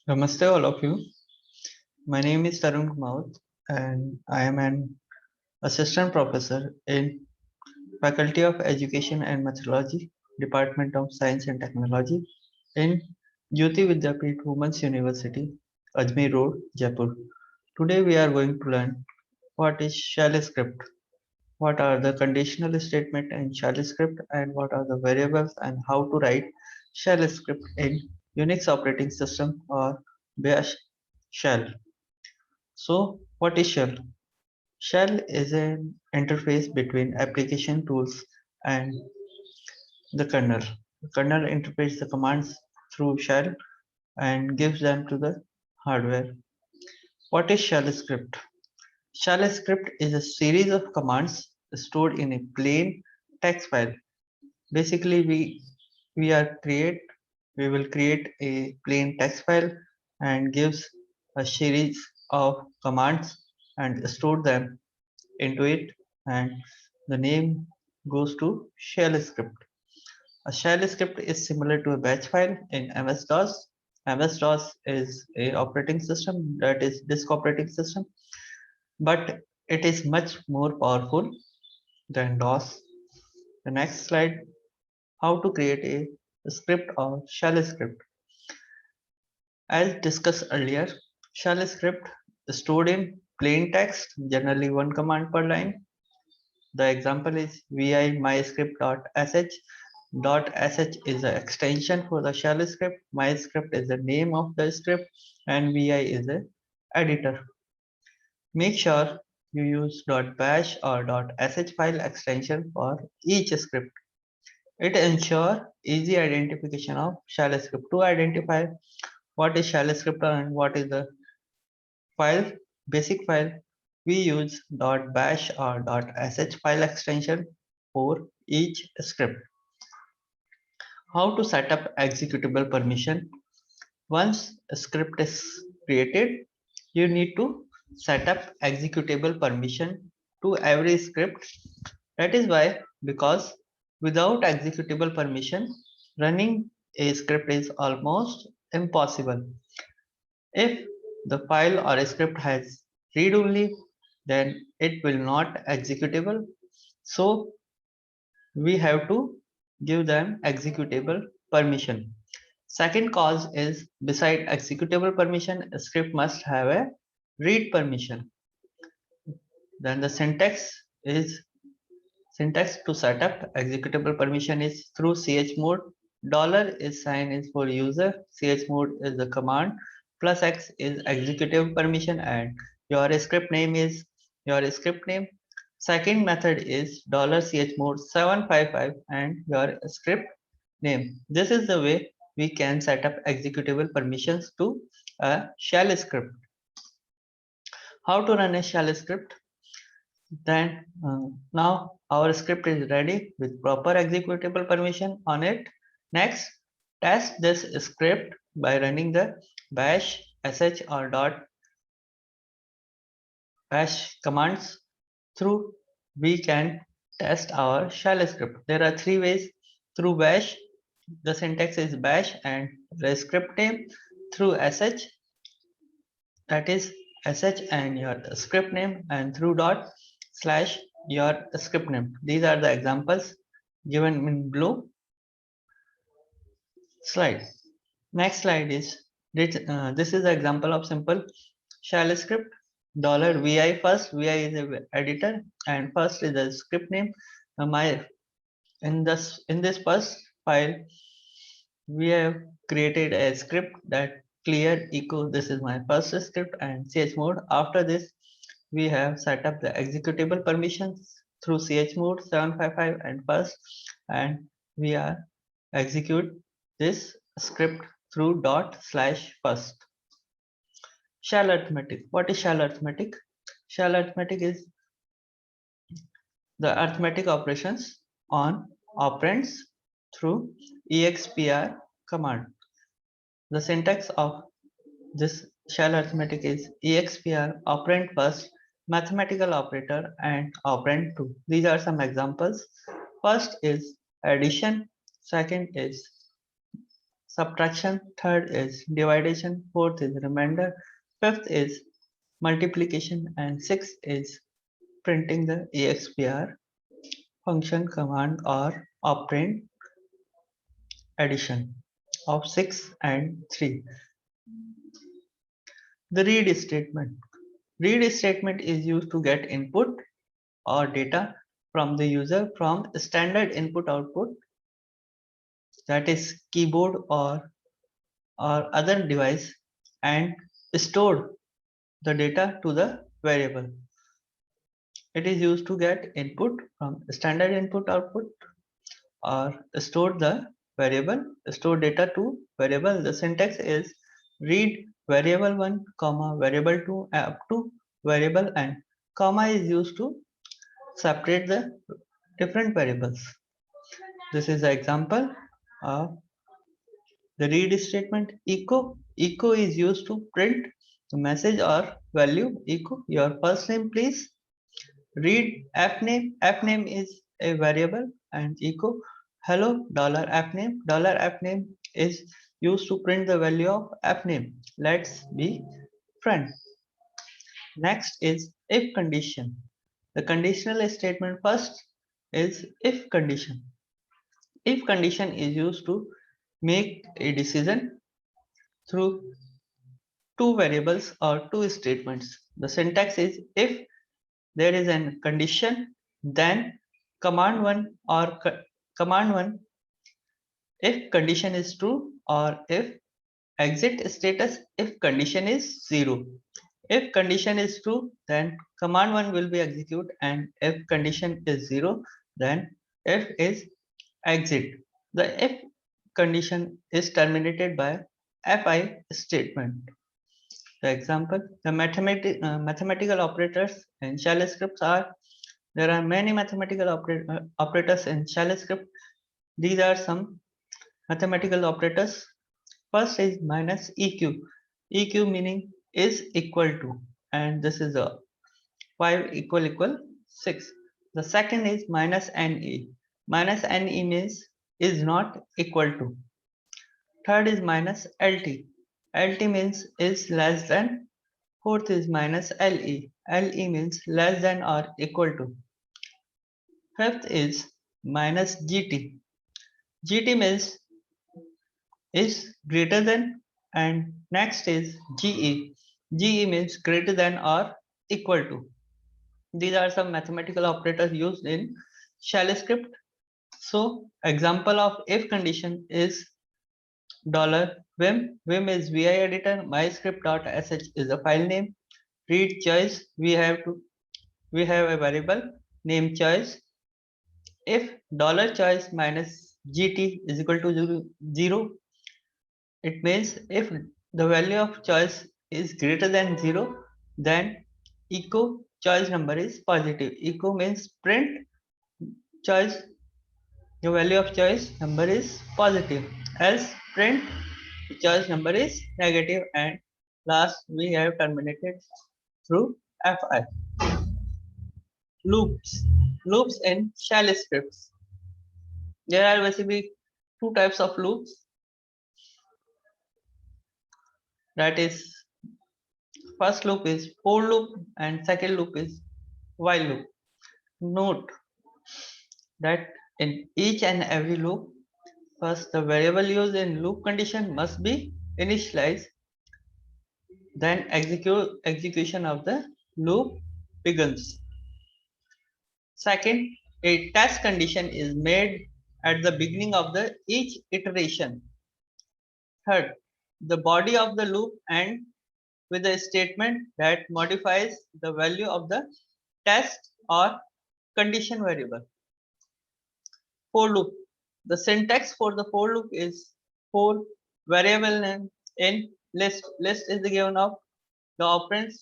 Namaste, all of you. My name is Tarun Kumaut, and I am an assistant professor in Faculty of Education and Methodology, Department of Science and Technology, in Jyoti Vidyapeeth Women's University, Ajmer Road, Jaipur. Today, we are going to learn what is shell script, what are the conditional statement in shell script, and what are the variables and how to write shell script in Unix operating system or Bash shell. So, what is shell? Shell is an interface between application tools and the kernel. The kernel interprets the commands through shell and gives them to the hardware. What is shell script? Shell script is a series of commands stored in a plain text file. Basically, we are create we will create a plain text file and gives a series of commands and store them into it, and the name goes to shell script. A shell script is similar to a batch file in MS-DOS. MS-DOS is a operating system, that is disk operating system, but it is much more powerful than DOS. The next slide, how to create a script or shell script. As discussed earlier, shell script is stored in plain text, generally one command per line. The example is vi myscript.sh. .sh is the extension for the shell script. MyScript is the name of the script, and vi is the editor. Make sure you use .bash or .sh file extension for each script. It ensures easy identification of shell script. To identify what is shell script and what is the file, basic file, we use .bash or .sh file extension for each script. How to set up executable permission? Once a script is created, you need to set up executable permission to every script. That is why, because without executable permission, running a script is almost impossible. If the file or a script has read only, then it will not executable. So we have to give them executable permission. Second cause is beside executable permission, a script must have a read permission. Then the syntax to set up executable permission is through chmod. Dollar is sign is for user, chmod is the command, plus x is executive permission, and your script name is your script name. Second method is dollar $chmod 755 and your script name. This is the way we can set up executable permissions to a shell script. How to run a shell script? Then now our script is ready with proper executable permission on it. Next, test this script by running the bash sh or .bash commands. Through we can test our shell script. There are three ways. Through bash, the syntax is bash and the script name. Through sh, that is sh and your script name, and through // your script name. These are the examples given in below slide. Next slide is this is the example of simple shell script. $vi first, vi is a editor, and first is the script name. My in this first file, we have created a script that clear echo. This is my first script and chmod. After this, we have set up the executable permissions through chmod 755 and first, and we are execute this script through ./first. Shell arithmetic. What is shell arithmetic? Shell arithmetic is the arithmetic operations on operands through expr command. The syntax of this shell arithmetic is expr operand first, mathematical operator, and operand 2. These are some examples. First is addition, second is subtraction, third is division, fourth is remainder, fifth is multiplication, and sixth is printing the expr function command or operand addition of 6 and 3. The read statement. Read statement is used to get input or data from the user from standard input output, that is keyboard or other device, and store the data to the variable. It is used to get input from standard input output or store the variable, store data to variable. The syntax is read variable 1 comma variable 2 up to variable, and comma is used to separate the different variables. This is the example of the read statement. Echo is used to print the message or value. Echo your first name please. Read fname is a variable, and echo hello $fname is used to print the value of fname. Let's be friends. Next is if condition. The conditional statement first is if condition. If condition is used to make a decision through two variables or two statements. The syntax is if there is a condition, then command 1 or command 1 if condition is true, or if exit status if condition is 0. If condition is true, then command 1 will be executed, and if condition is 0, then if is exit. The if condition is terminated by fi statement. The example, the mathematical operators in shell scripts are, there are many mathematical operators in shell script. These are some mathematical operators. First is minus eq. Eq meaning is equal to, and this is a 5 equal 6. The second is minus ne. Minus ne means is not equal to. Third is minus lt. Lt means is less than. Fourth is minus le. Le means less than or equal to. Fifth is minus gt. Gt means is greater than, and next is ge. Ge means greater than or equal to. These are some mathematical operators used in shell script. So example of if condition is $vim. Vim is vi editor. myscript.sh is a file name. Read choice. We have a variable named choice. If $choice minus gt is equal to 0, it means if the value of choice is greater than 0, then echo choice number is positive. Echo means print choice, the value of choice number is positive, else print choice number is negative, and last we have terminated through fi. Loops in shell scripts. There are basically two types of loops, that is first loop is for loop and second loop is while loop. Note that in each and every loop, first the variable used in loop condition must be initialized, then execution of the loop begins. Second, a test condition is made at the beginning of the each iteration. Third, the body of the loop ends with a statement that modifies the value of the test or condition variable. For loop. The syntax for the for loop is for variable name in list. List is the given of the operands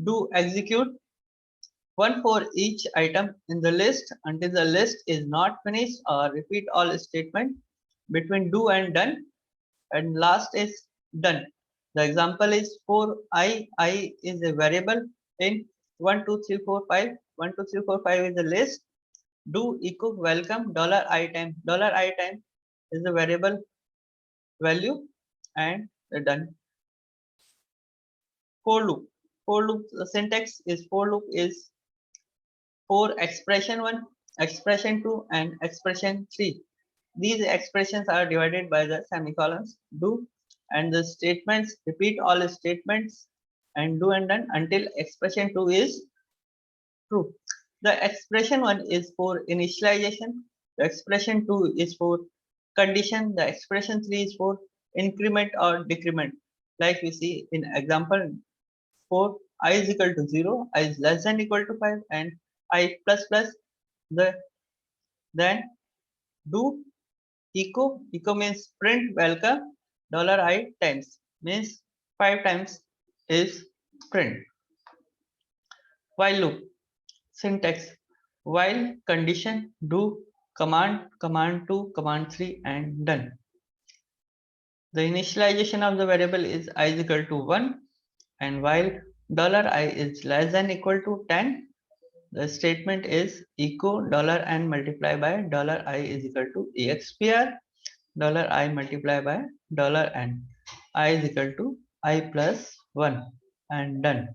do execute one for each item in the list until the list is not finished, or repeat all statement between do and done, and last is done. The example is for I is a variable in 1 2 3 4 5. 1 2 3 4 5 is the list. Do echo welcome $i time. $i time is the variable value and done. For loop. For loop, the syntax is for loop is for expression 1, expression 2, and expression 3. These expressions are divided by the semicolons do, and the statements repeat all statements and do and done until expression 2 is true. The expression 1 is for initialization, the expression 2 is for condition, the expression 3 is for increment or decrement. Like we see in example 4, I is equal to 0, I is less than equal to 5, and I plus plus. The then do echo means print welcome $I times means 5 times is print. While loop syntax while condition do command 2 command 3 and done. The initialization of the variable is I is equal to 1, and while $I is less than equal to 10, the statement is echo $n multiply by $I is equal to expr $I multiply by $n. I is equal to I plus 1 and done.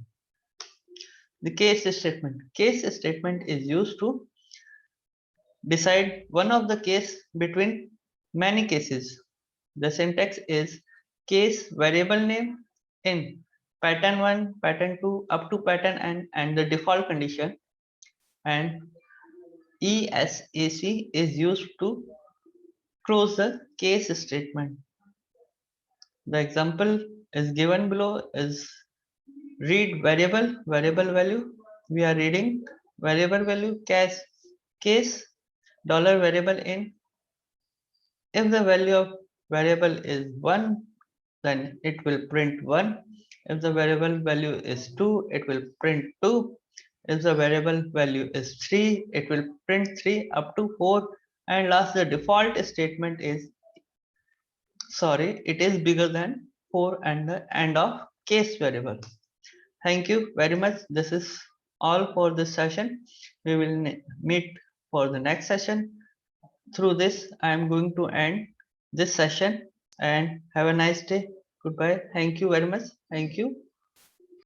The case statement. Case statement is used to decide one of the case between many cases. The syntax is case variable name in pattern 1, pattern 2 up to pattern n and the default condition, and ESAC is used to close the case statement. The example is given below is read variable value. We are reading variable value case $variable in. If the value of variable is 1, then it will print 1. If the variable value is 2, it will print 2. If the variable value is 3, it will print 3 up to 4. And last, the default statement is it is bigger than 4 and the end of case variable. Thank you very much. This is all for this session. We will meet for the next session. Through this, I am going to end this session and have a nice day. Goodbye. Thank you very much. Thank you.